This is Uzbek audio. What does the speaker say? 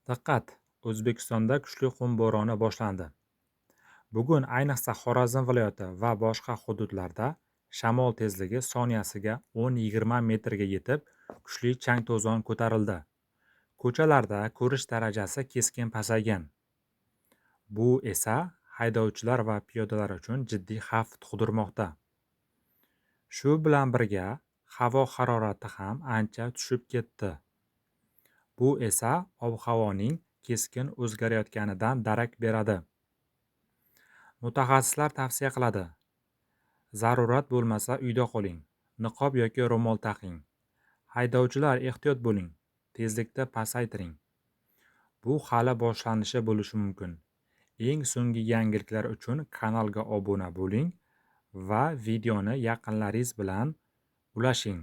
Diqqat! O'zbekistonda kuchli qum bo'roni boshlandi. Bugun ayniqsa Xorazm viloyati va boshqa hududlarda shamol tezligi soniyasiga 10-20 metrga yetib, kuchli chang-to'zon ko'tarildi. Ko'chalarda ko'rish darajasi keskin pasaygan. Bu esa haydovchilar va piyodalar uchun jiddiy xavf tug'dirmoqda. Shu bilan birga havo harorati ham ancha tushib ketdi. Bu esa ob-havoning keskin o'zgarayotganidan darak beradi. Mutaxassislar tavsiya qiladi: zarurat bo'lmasa uyda qoling, niqob yoki ro'mol taqing. Haydovchilar ehtiyot bo'ling, tezlikni pasaytiring. Bu hali boshlanishi bo'lishi mumkin. Eng so'nggi yangiliklar uchun kanalga obuna bo'ling va videoni yaqinlaringiz bilan ulashing.